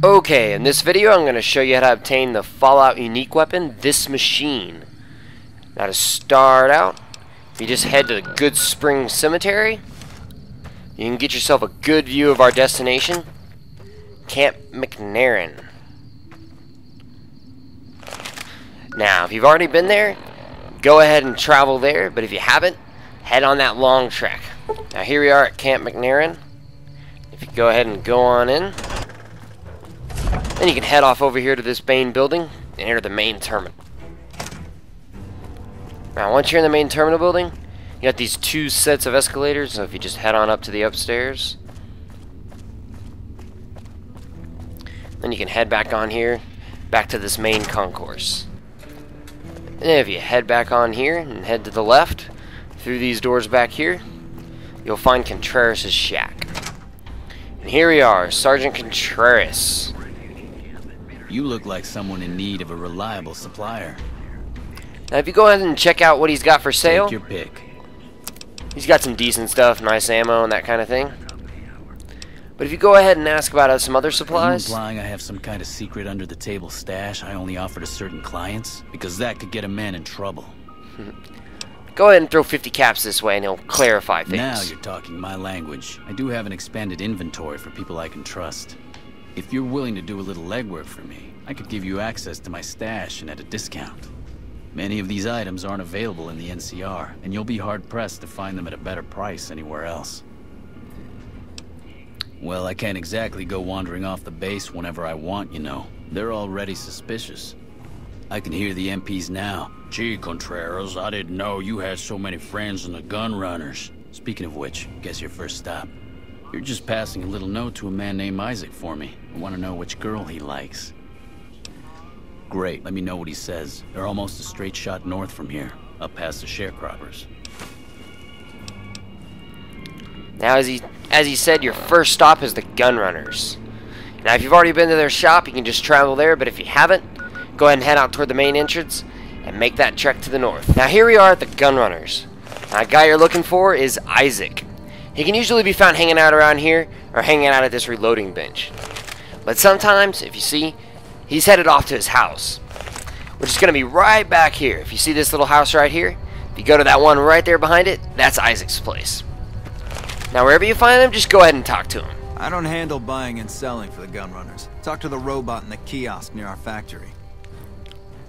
Okay, in this video I'm going to show you how to obtain the Fallout unique weapon, this machine. Now to start out, if you just head to the Good Spring Cemetery, you can get yourself a good view of our destination, Camp McNairan. Now, if you've already been there, go ahead and travel there, but if you haven't, head on that long trek. Now here we are at Camp McNairan. If you go ahead and go on in, then you can head off over here to this main building and enter the main terminal. Now once you're in the main terminal building, you got these two sets of escalators, so if you just head on up to the upstairs, then you can head back on here, back to this main concourse. And if you head back on here and head to the left, through these doors back here, you'll find Contreras' shack. And here we are, Sergeant Contreras. You look like someone in need of a reliable supplier. Now if you go ahead and check out what he's got for sale, Take your pick. He's got some decent stuff, nice ammo and that kind of thing. But if you go ahead and ask about some other supplies... Are you implying I have some kind of secret under-the-table stash I only offer to certain clients? Because that could get a man in trouble. Go ahead and throw 50 caps this way and he'll clarify things. Now you're talking my language. I do have an expanded inventory for people I can trust. If you're willing to do a little legwork for me, I could give you access to my stash and at a discount. Many of these items aren't available in the NCR, and you'll be hard-pressed to find them at a better price anywhere else. Well, I can't exactly go wandering off the base whenever I want, you know. They're already suspicious. I can hear the MPs now. Gee, Contreras, I didn't know you had so many friends in the gun runners. Speaking of which, guess your first stop. You're just passing a little note to a man named Isaac for me. I want to know which girl he likes. Great, let me know what he says. They're almost a straight shot north from here, up past the sharecroppers. Now, as he said, your first stop is the gun runners. Now, if you've already been to their shop, you can just travel there, but if you haven't, go ahead and head out toward the main entrance and make that trek to the north. Now, here we are at the gun runners. Now, the guy you're looking for is Isaac. He can usually be found hanging out around here or hanging out at this reloading bench. But sometimes, if you see, he's headed off to his house, which is going to be right back here. If you see this little house right here, if you go to that one right there behind it, that's Isaac's place. Now, wherever you find him, just go ahead and talk to him. I don't handle buying and selling for the gun runners. Talk to the robot in the kiosk near our factory.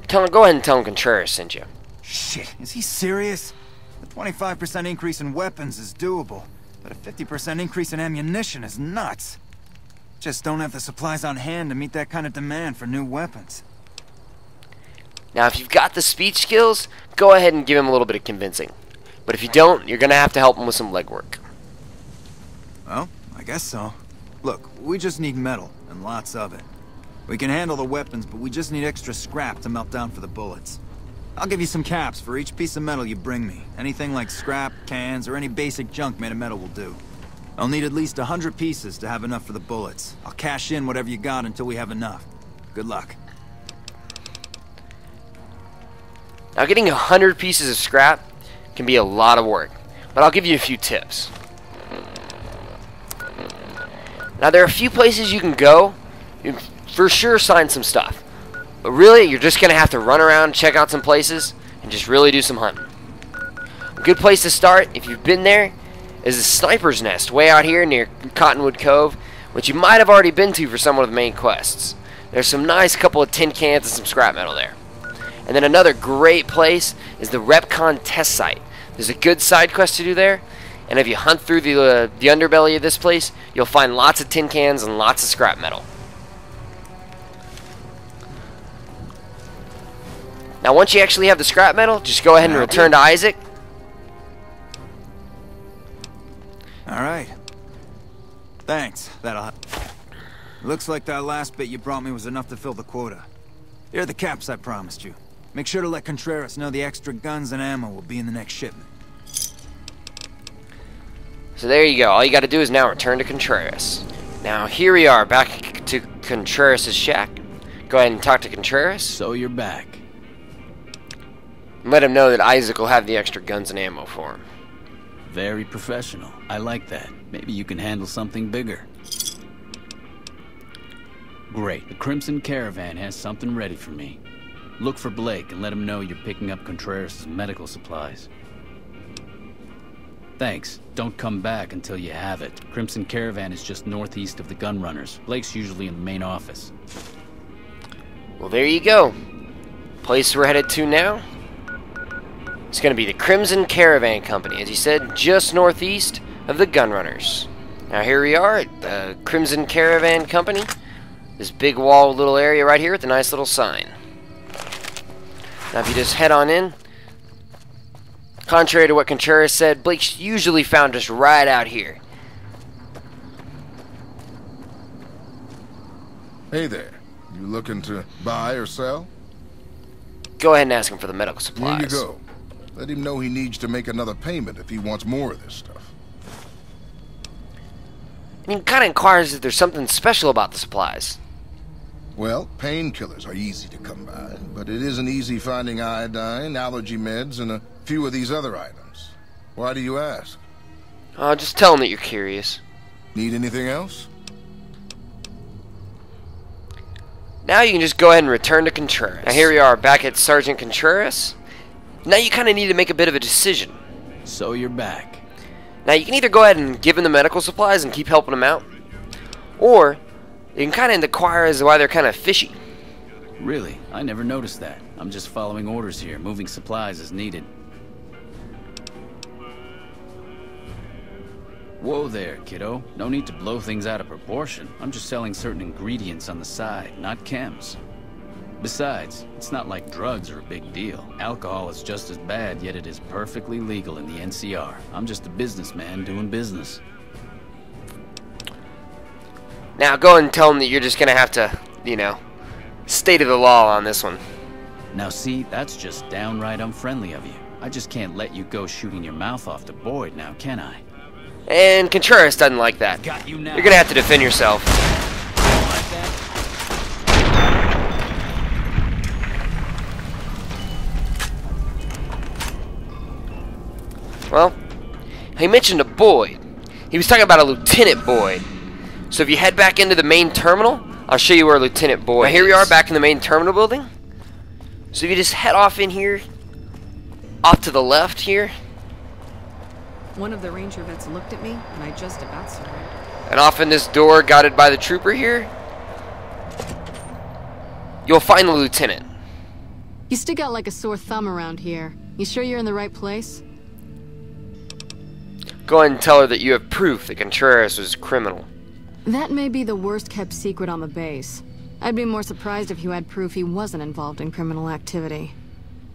Go ahead and tell him Contreras sent you. Shit, is he serious? A 25% increase in weapons is doable, but a 50% increase in ammunition is nuts. Just don't have the supplies on hand to meet that kind of demand for new weapons. Now, if you've got the speech skills, go ahead and give him a little bit of convincing. But if you don't, you're going to have to help him with some legwork. Well, I guess so. Look, we just need metal, and lots of it. We can handle the weapons, but we just need extra scrap to melt down for the bullets. I'll give you some caps for each piece of metal you bring me. Anything like scrap, cans, or any basic junk made of metal will do. I'll need at least 100 pieces to have enough for the bullets. I'll cash in whatever you got until we have enough. Good luck. Now, getting 100 pieces of scrap can be a lot of work, but I'll give you a few tips. Now, there are a few places you can go. You can for sure sign some stuff. But really, you're just going to have to run around, check out some places, and just really do some hunting. A good place to start, if you've been there, is the Sniper's Nest, way out here near Cottonwood Cove, which you might have already been to for some of the main quests. There's some nice couple of tin cans and some scrap metal there. And then another great place is the Repcon test site. There's a good side quest to do there, and if you hunt through the underbelly of this place, you'll find lots of tin cans and lots of scrap metal. Now, once you actually have the scrap metal, just go ahead and return to Isaac. Alright. Thanks, that'll help. Looks like that last bit you brought me was enough to fill the quota. Here are the caps I promised you. Make sure to let Contreras know the extra guns and ammo will be in the next shipment. So there you go. All you got to do is now return to Contreras. Now, here we are, back to Contreras' shack. Go ahead and talk to Contreras. So you're back. Let him know that Isaac will have the extra guns and ammo for him. Very professional. I like that. Maybe you can handle something bigger. Great. The Crimson Caravan has something ready for me. Look for Blake and let him know you're picking up Contreras' medical supplies. Thanks. Don't come back until you have it. Crimson Caravan is just northeast of the Gunrunners. Blake's usually in the main office. Well, there you go. Place we're headed to now. It's going to be the Crimson Caravan Company, as you said, just northeast of the Gunrunners. Now here we are at the Crimson Caravan Company. This big walled little area right here with a nice little sign. Now if you just head on in, contrary to what Contreras said, Blake's usually found just right out here. Hey there. You looking to buy or sell? Go ahead and ask him for the medical supplies. Here you go. Let him know he needs to make another payment if he wants more of this stuff. And he kind of inquires if there's something special about the supplies. Well, painkillers are easy to come by, but it isn't easy finding iodine, allergy meds, and a few of these other items. Why do you ask? Just tell him that you're curious. Need anything else? Now you can just go ahead and return to Contreras. Now here we are back at Sergeant Contreras. Now you kind of need to make a bit of a decision. So you're back. Now you can either go ahead and give him the medical supplies and keep helping him out, or you can kind of inquire as to why they're kind of fishy. Really? I never noticed that. I'm just following orders here, moving supplies as needed. Whoa there, kiddo. No need to blow things out of proportion. I'm just selling certain ingredients on the side, not chems. Besides, it's not like drugs are a big deal. Alcohol is just as bad, yet it is perfectly legal in the NCR. I'm just a businessman doing business. Now go and tell him that you're just going to have to, you know, state of the law on this one. Now see, that's just downright unfriendly of you. I just can't let you go shooting your mouth off to Boyd now, can I? And Contreras doesn't like that. Got you now. You're going to have to defend yourself. Like that? Well, he mentioned a Boyd. He was talking about a Lieutenant Boyd. So if you head back into the main terminal, I'll show you where Lieutenant Boyd is. Now here we are back in the main terminal building. So if you just head off in here, off to the left here, One of the ranger vets looked at me, and I just about surrendered. and off in this door guarded by the trooper here, you'll find the lieutenant. You stick out like a sore thumb around here. You sure you're in the right place? Go ahead and tell her that you have proof that Contreras was a criminal. That may be the worst kept secret on the base. I'd be more surprised if you had proof he wasn't involved in criminal activity.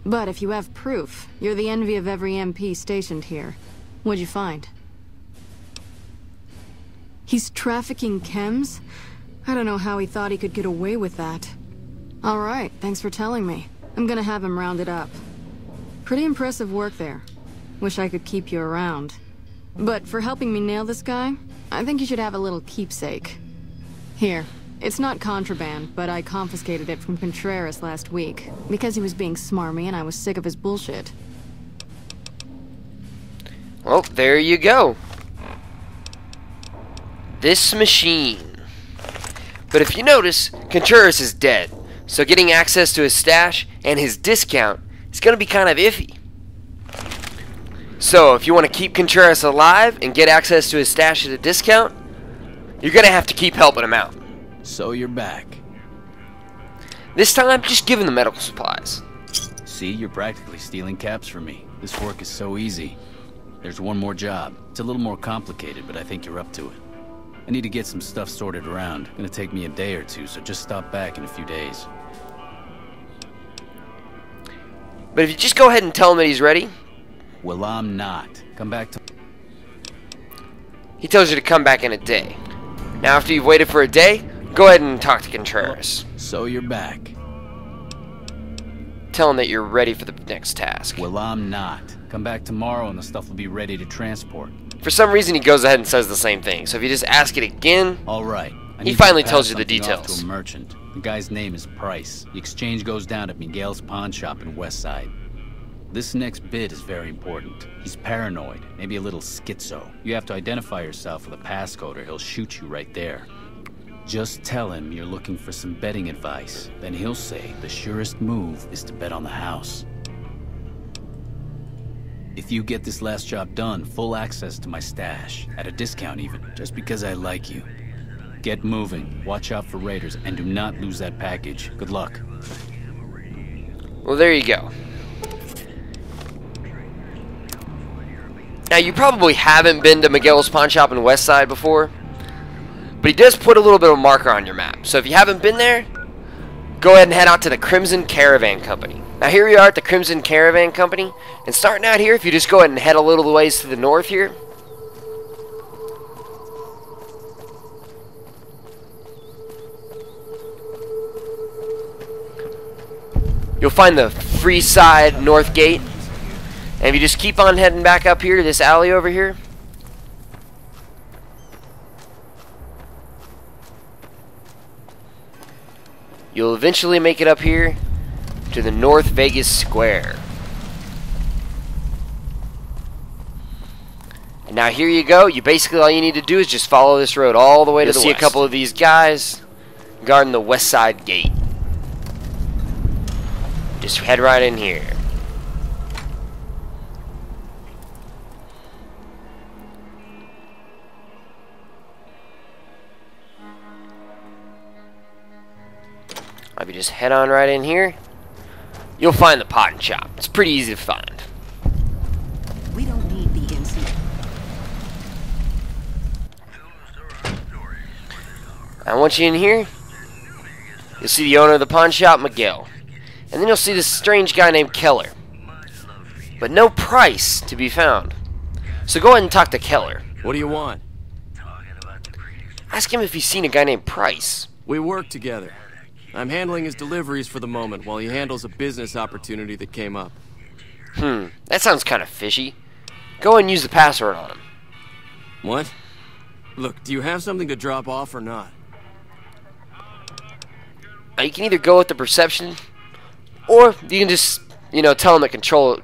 But if you have proof, you're the envy of every MP stationed here. What'd you find? He's trafficking chems? I don't know how he thought he could get away with that. Alright, thanks for telling me. I'm gonna have him rounded up. Pretty impressive work there. Wish I could keep you around. But for helping me nail this guy, I think you should have a little keepsake. Here. It's not contraband, but I confiscated it from Contreras last week, because he was being smarmy and I was sick of his bullshit. Well, there you go. This machine. But if you notice, Contreras is dead, so getting access to his stash and his discount is going to be kind of iffy. So if you want to keep Contreras alive and get access to his stash at a discount, you're going to have to keep helping him out. So you're back. This time, just give him the medical supplies. See, you're practically stealing caps from me. This work is so easy. There's one more job. It's a little more complicated, but I think you're up to it. I need to get some stuff sorted around. It's gonna take me a day or two, so just stop back in a few days. But if you just go ahead and tell him that he's ready, Well, I'm not. Come back to... he tells you to come back in a day. Now, after you've waited for a day, go ahead and talk to Contreras. So you're back. Tell him that you're ready for the next task. Well, I'm not. Come back tomorrow and the stuff will be ready to transport. For some reason, he goes ahead and says the same thing. So if you just ask it again, All right. I He need finally to pass tells you the something off details. to a merchant. The guy's name is Price. The exchange goes down at Miguel's pawn shop in Westside. This next bid is very important. He's paranoid, maybe a little schizo. You have to identify yourself with a passcode or he'll shoot you right there. Just tell him you're looking for some betting advice. Then he'll say the surest move is to bet on the house. If you get this last job done, full access to my stash. At a discount even, just because I like you. Get moving, watch out for raiders, and do not lose that package. Good luck. Well, there you go. Now, you probably haven't been to Miguel's Pawn Shop in Westside before, but he does put a little bit of a marker on your map. So if you haven't been there, go ahead and head out to the Crimson Caravan Company. Now, here we are at the Crimson Caravan Company, and starting out here, if you just go ahead and head a little ways to the north here, you'll find the Freeside North Gate. And if you just keep on heading back up here to this alley over here, you'll eventually make it up here to the North Vegas Square. And now here you go. You basically, all you need to do is just follow this road all the way to the west. You'll see a couple of these guys guarding the West Side Gate. Just head right in here. If you just head on right in here, you'll find the Pot and Chop. It's pretty easy to find. We don't need the NC. And once you're in here, you'll see the owner of the pawn shop, Miguel. And then you'll see this strange guy named Keller. But no price to be found. So go ahead and talk to Keller. What do you want? Ask him if he's seen a guy named Price. We work together. I'm handling his deliveries for the moment while he handles a business opportunity that came up. That sounds kind of fishy. Go and use the password on him. What? Look, do you have something to drop off or not? Now, you can either go with the perception, or you can just, tell him that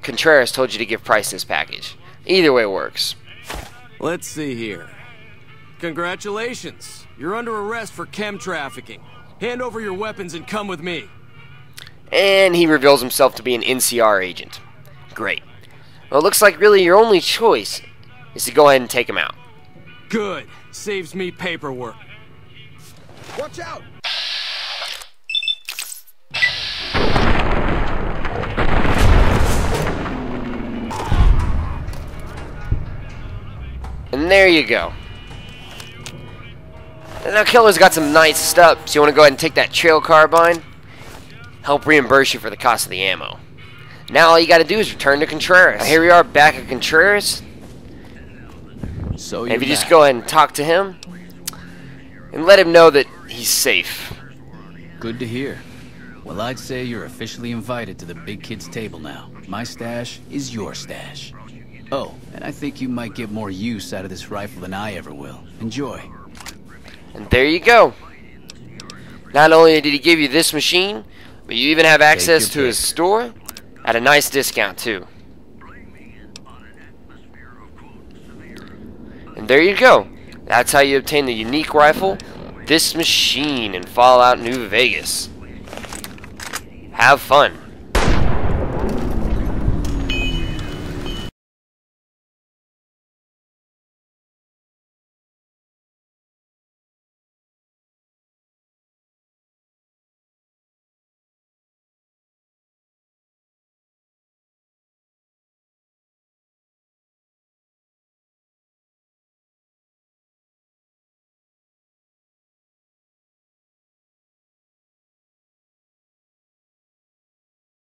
Contreras told you to give Price this package. Either way works. Let's see here. Congratulations. You're under arrest for chem trafficking. Hand over your weapons and come with me. And he reveals himself to be an NCR agent. Great. Well, it looks like really your only choice is to go ahead and take him out. Good. Saves me paperwork. Watch out! And there you go. And now Keller's got some nice stuff, so you want to go ahead and take that trail carbine, help reimburse you for the cost of the ammo. Now all you got to do is return to Contreras. Now, here we are back at Contreras. So And if you just go ahead and talk to him, and let him know that he's safe. Good to hear. Well, I'd say you're officially invited to the big kid's table now. My stash is your stash. Oh, and I think you might get more use out of this rifle than I ever will. Enjoy. And there you go. Not only did he give you this machine, but you even have access to his store at a nice discount too. And there you go. That's how you obtain the unique rifle, this machine in Fallout New Vegas. Have fun.